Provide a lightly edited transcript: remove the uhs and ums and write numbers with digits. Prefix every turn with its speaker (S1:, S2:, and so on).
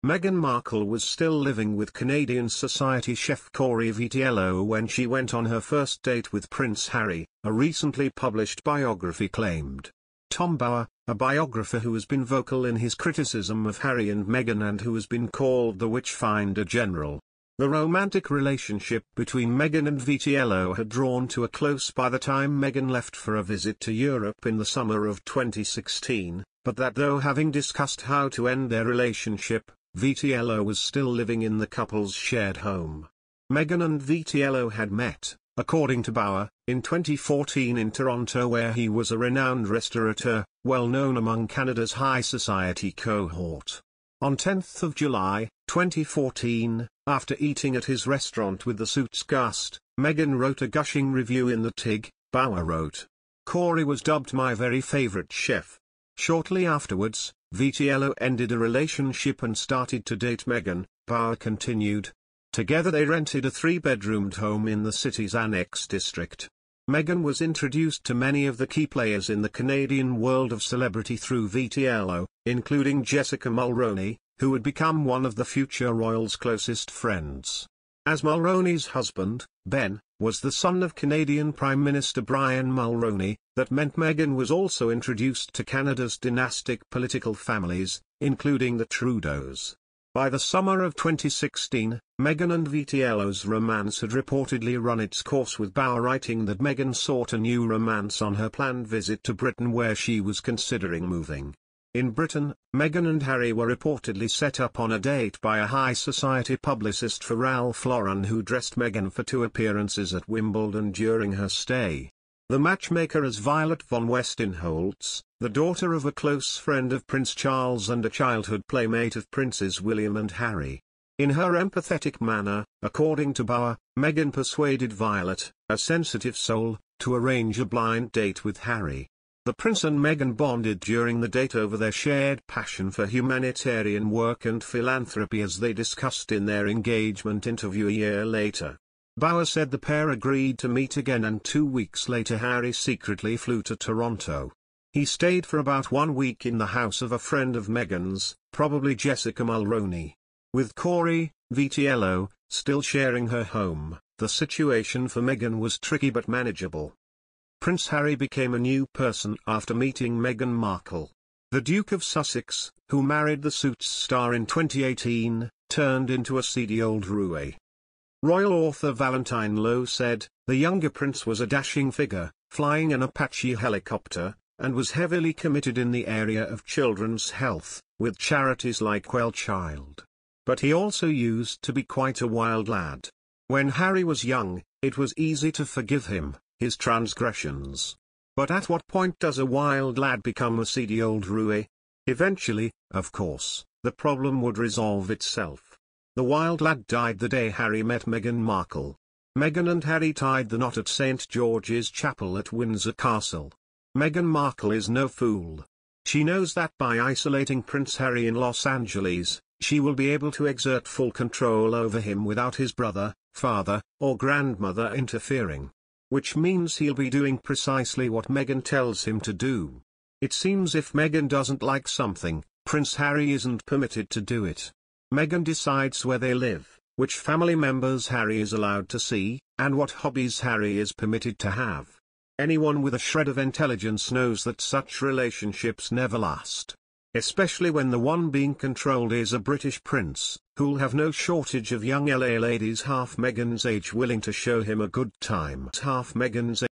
S1: Meghan Markle was still living with Canadian society chef Corey Vitiello when she went on her first date with Prince Harry, a recently published biography claimed. Tom Bower, a biographer who has been vocal in his criticism of Harry and Meghan and who has been called the Witchfinder General. The romantic relationship between Meghan and Vitiello had drawn to a close by the time Meghan left for a visit to Europe in the summer of 2016, but that though having discussed how to end their relationship, Vitiello was still living in the couple's shared home. Meghan and Vitiello had met, according to Bower, in 2014 in Toronto, where he was a renowned restaurateur, well known among Canada's high society cohort. On 10th of July, 2014, after eating at his restaurant with the Suits cast, Meghan wrote a gushing review in the TIG. Bower wrote, "Corey was dubbed my very favorite chef." Shortly afterwards, Vitiello ended a relationship and started to date Meghan, Bower continued. Together they rented a 3-bedroomed home in the city's Annex district. Meghan was introduced to many of the key players in the Canadian world of celebrity through Vitiello, including Jessica Mulroney, who would become one of the future royals' closest friends. As Mulroney's husband, Ben, was the son of Canadian Prime Minister Brian Mulroney, that meant Meghan was also introduced to Canada's dynastic political families, including the Trudeaus. By the summer of 2016, Meghan and Vitiello's romance had reportedly run its course, with Bower writing that Meghan sought a new romance on her planned visit to Britain, where she was considering moving. In Britain, Meghan and Harry were reportedly set up on a date by a high society publicist for Ralph Lauren, who dressed Meghan for 2 appearances at Wimbledon during her stay. The matchmaker is Violet von Westenholz, the daughter of a close friend of Prince Charles and a childhood playmate of Princes William and Harry. In her empathetic manner, according to Bower, Meghan persuaded Violet, a sensitive soul, to arrange a blind date with Harry. The Prince and Meghan bonded during the date over their shared passion for humanitarian work and philanthropy, as they discussed in their engagement interview a year later. Bower said the pair agreed to meet again, and 2 weeks later Harry secretly flew to Toronto. He stayed for about 1 week in the house of a friend of Meghan's, probably Jessica Mulroney. With Corey Vitiello still sharing her home, the situation for Meghan was tricky but manageable. Prince Harry became a new person after meeting Meghan Markle. The Duke of Sussex, who married the Suits star in 2018, turned into a seedy old roue. Royal author Valentine Lowe said, "The younger prince was a dashing figure, flying an Apache helicopter, and was heavily committed in the area of children's health, with charities like Well Child. But he also used to be quite a wild lad. When Harry was young, it was easy to forgive him his transgressions. But at what point does a wild lad become a seedy old roue? Eventually, of course, the problem would resolve itself." The wild lad died the day Harry met Meghan Markle. Meghan and Harry tied the knot at St. George's Chapel at Windsor Castle. Meghan Markle is no fool. She knows that by isolating Prince Harry in Los Angeles, she will be able to exert full control over him without his brother, father, or grandmother interfering. Which means he'll be doing precisely what Meghan tells him to do. It seems if Meghan doesn't like something, Prince Harry isn't permitted to do it. Meghan decides where they live, which family members Harry is allowed to see, and what hobbies Harry is permitted to have. Anyone with a shred of intelligence knows that such relationships never last. Especially when the one being controlled is a British prince, who'll have no shortage of young LA ladies half Meghan's age willing to show him a good time. Half Meghan's